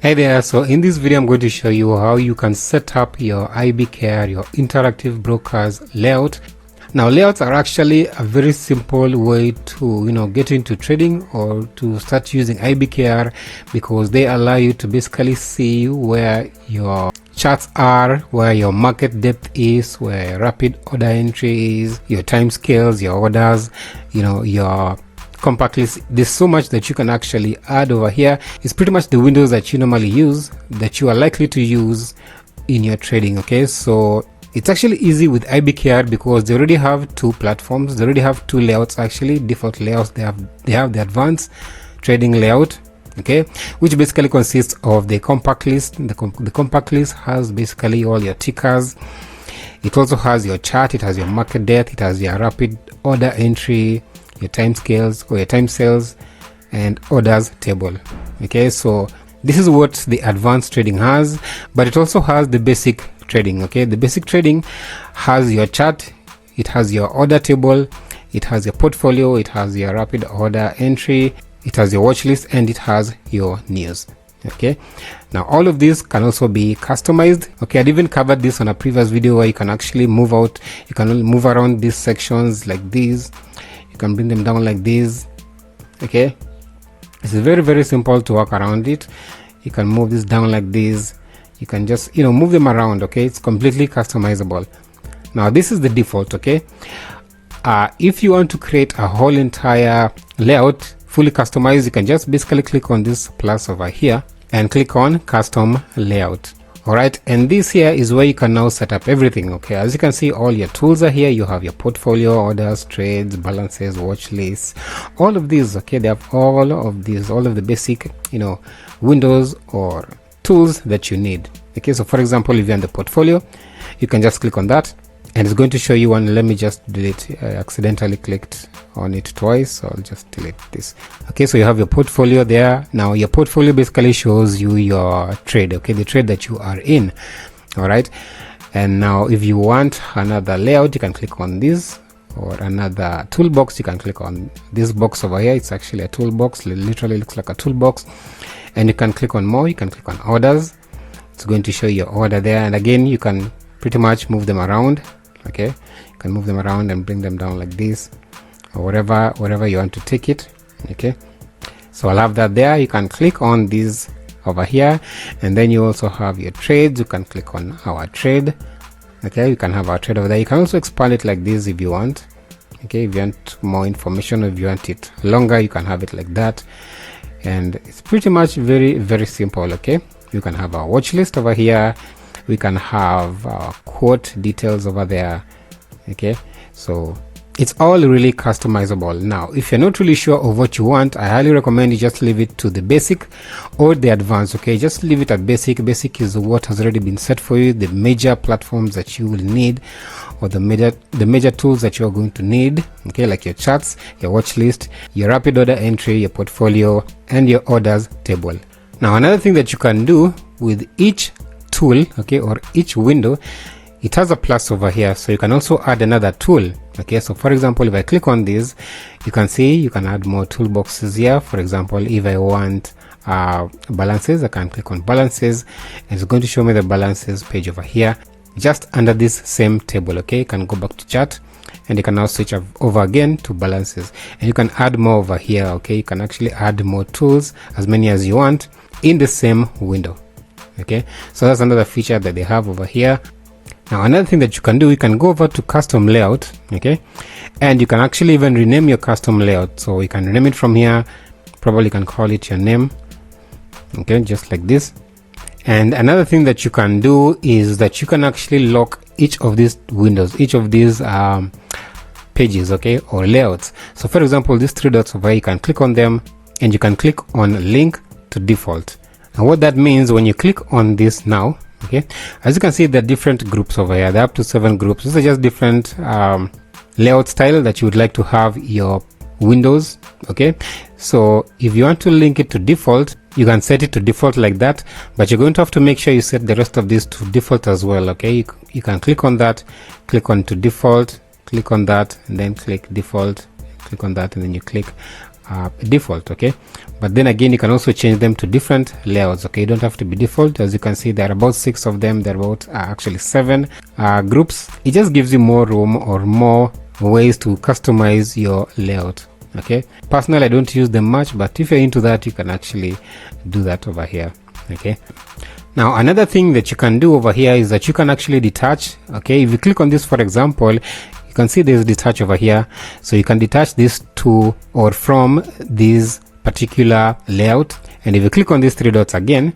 Hey there, so in this video I'm going to show you how you can set up your IBKR, your interactive brokers layout. Now layouts are actually a very simple way to get into trading or to start using IBKR, because they allow you to basically see where your charts are, where your market depth is, where rapid order entry is, your time scales, your orders, your compact list. There's so much that you can actually add over here. It's pretty much the windows that you normally use, that you are likely to use in your trading. Okay, so it's actually easy with IBKR because they already have two platforms. They already have two layouts, actually default layouts. They have the advanced trading layout, okay, which basically consists of the compact list. The compact list has basically all your tickers. It also has your chart, it has your market depth, it has your rapid order entry, your time scales or your time sales, and orders table. Okay, so this is what the advanced trading has, but it also has the basic trading. Okay, the basic trading has your chart, it has your order table, it has your portfolio, it has your rapid order entry, it has your watch list, and it has your news. Okay, now all of these can also be customized. Okay, I'd even covered this on a previous video where you can actually move out, you can move around these sections like these, you can bring them down like this. Okay, this is very simple to work around it. You can move this down like this, you can just move them around. Okay, it's completely customizable. Now this is the default. Okay, if you want to create a whole entire layout fully customized, you can just basically click on this plus over here and click on custom layout. All right, and this here is where you can now set up everything. Okay, as you can see, all your tools are here. You have your portfolio, orders, trades, balances, watch lists, all of these. Okay, they have all of these, all of the basic windows or tools that you need. Okay, so for example, if you're in the portfolio, you can just click on that and it's going to show you one. Let me just delete, I accidentally clicked on it twice, so I'll just delete this. Okay, so you have your portfolio there. Now your portfolio basically shows you your trade, okay, the trade that you are in. All right, and now if you want another layout, you can click on this, or another toolbox, you can click on this box over here. It's actually a toolbox, literally looks like a toolbox, and you can click on more. You can click on orders, it's going to show you your order there, and again you can pretty much move them around. Okay, you can move them around and bring them down like this, or wherever you want to take it. Okay, so I'll have that there. You can click on these over here, and then you also have your trades. You can click on our trade. Okay, you can have our trade over there. You can also expand it like this if you want. Okay, if you want more information, or if you want it longer, you can have it like that, and it's pretty much very simple. Okay, you can have our watch list over here, we can have our quote details over there. Okay, so it's all really customizable. Now if you're not really sure of what you want, I highly recommend you just leave it to the basic or the advanced. Okay, just leave it at basic. Basic is what has already been set for you, the major platforms that you will need, or the major tools that you are going to need. Okay, like your charts, your watch list, your rapid order entry, your portfolio, and your orders table. Now another thing that you can do with each tool, okay, or each window, it has a plus over here, so you can also add another tool. Okay, so for example, if I click on this, you can see you can add more toolboxes here. For example, if I want balances, I can click on balances, and it's going to show me the balances page over here, just under this same table. Okay, you can go back to chart, and you can now switch over again to balances, and you can add more over here. Okay, you can actually add more tools, as many as you want, in the same window. Okay, so that's another feature that they have over here. Now another thing that you can do, you can go over to custom layout. Okay, and you can actually even rename your custom layout. So you can rename it from here, probably you can call it your name. Okay, just like this. And another thing that you can do is that you can actually lock each of these windows, each of these pages, okay, or layouts. So for example, these three dots over here, you can click on them and you can click on link to default. And what that means, when you click on this now, okay, as you can see, there are different groups over here. There are up to 7 groups. These are just different layout style that you would like to have your windows. Okay, so if you want to link it to default, you can set it to default like that, but you're going to have to make sure you set the rest of this to default as well. Okay, you can click on that, click on to default, click on that, and then click default, click on that, and then you click default. Okay, but then again, you can also change them to different layouts. Okay, you don't have to be default. As you can see, there are about 6 of them. There are about actually 7 groups. It just gives you more room or more ways to customize your layout. Okay, personally I don't use them much, but if you're into that, you can actually do that over here. Okay, now another thing that you can do over here is that you can actually detach. Okay, if you click on this, for example, you can see there's detach over here, so you can detach this to or from this particular layout. And if you click on these 3 dots again,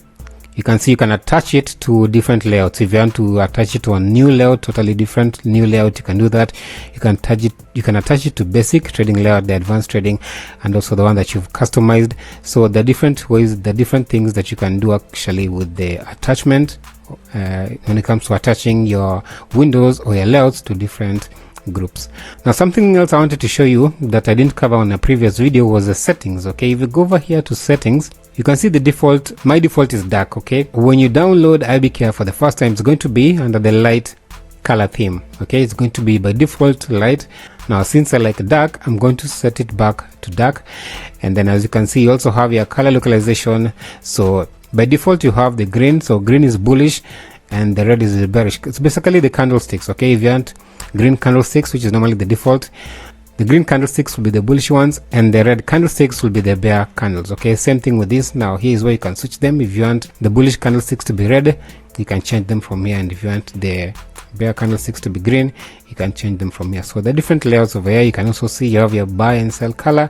you can see you can attach it to different layouts. If you want to attach it to a new layout, totally different new layout, you can do that. You can attach it to basic trading layout, the advanced trading, and also the one that you've customized. So the different ways, the different things that you can do actually with the attachment when it comes to attaching your windows or your layouts to different groups. Now something else I wanted to show you that I didn't cover on a previous video was the settings. Okay, if you go over here to settings, you can see the default. My default is dark. Okay, when you download IBKR for the first time, it's going to be under the light color theme. Okay, it's going to be by default light. Now since I like dark, I'm going to set it back to dark. And then as you can see, you also have your color localization. So by default you have the green, so green is bullish and the red is bearish. It's basically the candlesticks. Okay, if you want green candlesticks, which is normally the default, the green candlesticks will be the bullish ones and the red candlesticks will be the bear candles. Okay, same thing with this. Now here is where you can switch them. If you want the bullish candlesticks to be red, you can change them from here, and if you want the bear candlesticks to be green, you can change them from here. So the different layouts over here, you can also see you have your buy and sell color,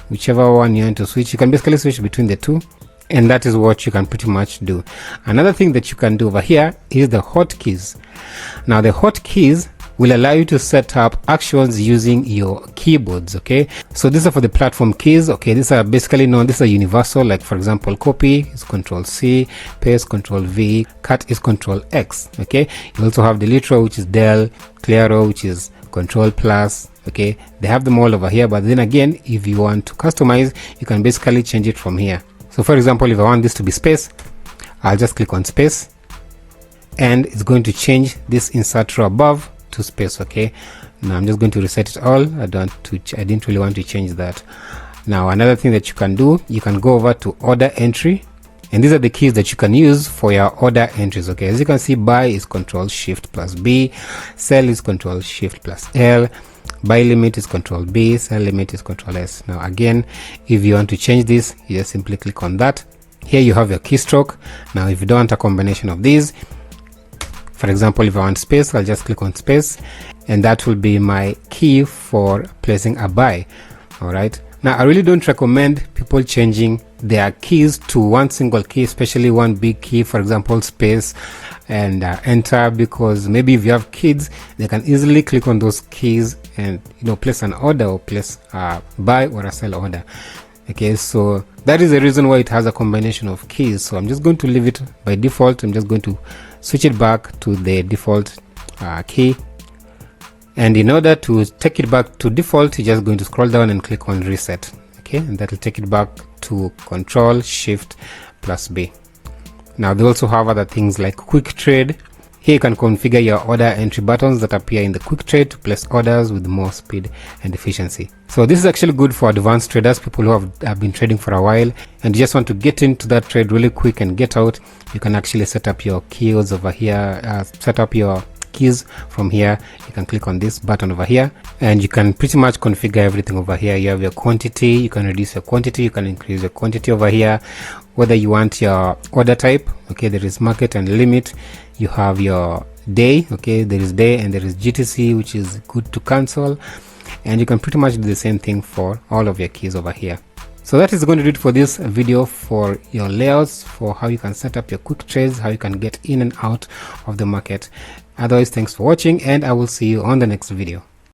whichever one you want to switch. You can basically switch between the two, and that is what you can pretty much do. Another thing that you can do over here is the hotkeys. Now the hotkeys will allow you to set up actions using your keyboards. Okay, so these are for the platform keys. Okay, these are basically known, these are universal. Like for example, copy is Control C, paste Control V, cut is Control X. Okay, you also have delete row, which is del, clear row, which is Control plus. Okay, they have them all over here, but then again, if you want to customize, you can basically change it from here. So for example, if I want this to be space, I'll just click on space and it's going to change this insert row above to space. Okay, now I'm just going to reset it all. I didn't really want to change that. Now another thing that you can do, you can go over to order entry, and these are the keys that you can use for your order entries. Okay, as you can see, buy is Control Shift plus B, sell is Control Shift plus L, buy limit is Control B, sell limit is Control S. Now again, if you want to change this, you just simply click on that. Here you have your keystroke. Now if you don't want a combination of these, for example, if I want space, I'll just click on space, and that will be my key for placing a buy. All right, now I really don't recommend people changing their keys to one single key, especially one big key, for example space and enter, because maybe if you have kids, they can easily click on those keys and place an order or place a buy or a sell order. Okay, so that is the reason why it has a combination of keys. So I'm just going to leave it by default. I'm just going to switch it back to the default key, and in order to take it back to default, you're just going to scroll down and click on reset. Okay, and that will take it back to Control Shift plus B. Now they also have other things like quick trade. Here you can configure your order entry buttons that appear in the quick trade to place orders with more speed and efficiency. So this is actually good for advanced traders, people who have been trading for a while and just want to get into that trade really quick and get out. You can actually set up your keys over here, set up your keys from here. You can click on this button over here and you can pretty much configure everything over here. You have your quantity, you can reduce your quantity, you can increase your quantity over here, whether you want your order type. Okay, there is market and limit. You have your day. Okay, there is day and there is GTC, which is good to cancel, and you can pretty much do the same thing for all of your keys over here. So that is going to do it for this video for your layouts, for how you can set up your quick trades, how you can get in and out of the market. Otherwise, thanks for watching, and I will see you on the next video.